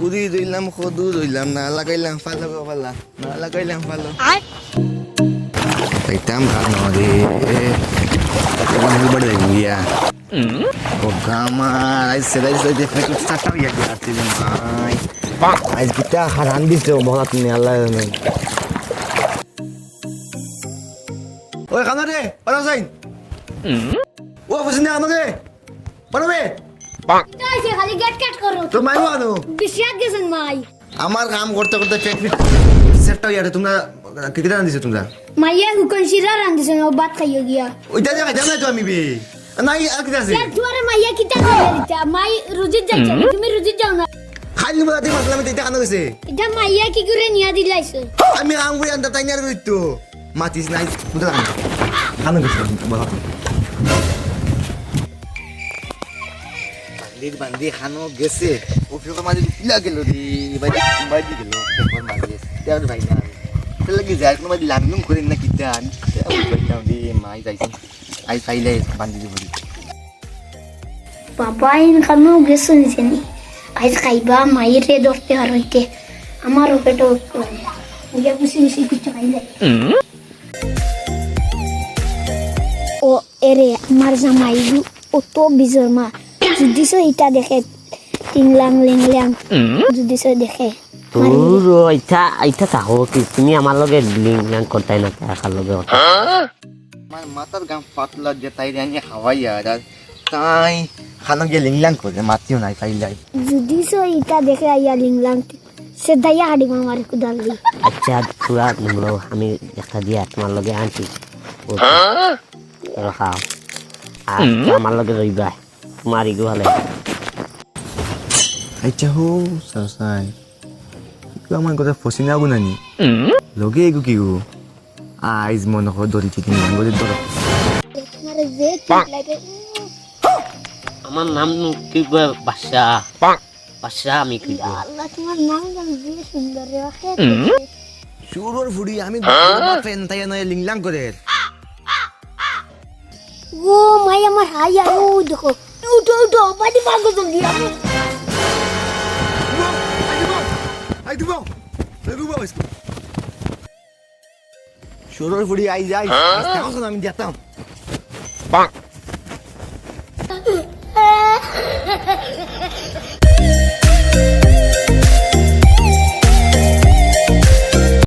উদি দইলাম খদু দইলাম না লাগাইলাম ফালো গো ফালা না লাগাইলাম ফালো তাইতাম খানো রে আমি বড় গিয়া ও গামা আই সেলাই সেলাই ফেক স্টার্ট হইয়া গেছে ভাই আজ গিটা হারান দিছে বলা তুমি আল্লাহ ওই খানো রে পারা যাই ও বুঝিনা খানো রে পারবে তাইছে খালি গেট কাট করো তো মাইও আনো বিশাক গেছেন মাই আমার কাম করতে করতে পেট সেটটা ইয়ারে তোমরা কি কি দিছো তোমরা মাইয়া হুকন শিরা রান্দিছেন ও ভাত খাইও গিয়া ওইটা জায়গা জানা তো আমি বে নাই আর কি আছে তুয়ারে মাইয়া কিটা খাইয়া দিতা মাই রুজিত যাইছে তুমি রুজিত যাও না খালি বলা দি মাসলা মে এটা কানো গেছে এটা মাইয়া কি করে নিয়া দিলাইছে আমি কাম করে আনতা তাই নিয়ার রইতো মাতিস নাই বুঝলা কানো গেছে বলা বান্দি খানো গেছে ও ফিরো মাঝে পিলা গেল রে বাইদি গেল একবার মাঝে তেল ভাই না তেল কি যায় কোনো মাঝে লামিনুম করেন না কিটা আমি বাইদাম রে মাই যাইছে আই ফাইলে বান্দি বলি বাবা ইন খানো গেছে নিছেনি আজ খাইবা মাইয়ের রে দরতে আর হইতে আমারও পেটো ইয়া বুঝি বুঝি কিছু খাইলে ও এরে আমার জামাইগু ও তো বিজরমা যদি সে এটা দেখে টিংলাং লিংলাং যদি সে দেখে তোর আইতা থাকো কি তুমি আমার লগে লিংলাং করতাই না একার লগে আমার মাথার গাম পাতলা যে তাই রানি খাওয়াইয়া আর তাই খানো গিয়ে লিংলাং করে মাতিও নাই ফাইলাই যদি সে এটা দেখে আইয়া লিংলাং সে দাইয়া হাড়ি মামারে কুদালি আচ্ছা তোরা নিমলো আমি একটা দিয়া তোমার লগে আনছি খাও আর আমার লগে রইবা তোমার ইগো ভালো আচ্ছা হো সাসাই কি আমার কথা ফসিনা গুনানি লগে এগু কি গো আইজ মন হো দরি ঠিক নি গো দর তোমারে যে ঠিক লাগে আমার নাম কি বাদশা বাদশা আমি কি আল্লাহ তোমার নাম গান যে সুন্দর রাখে শুরুর ফুড়ি আমি ফেন তাই নয় লিংলাং করে ও মাই আমার হাইয়া ও দেখো উঠো উঠো বাড়ি ভাগো জলদি আই দুবো দুবো শুরুর ফুড়ি আই যাই আমি যেতাম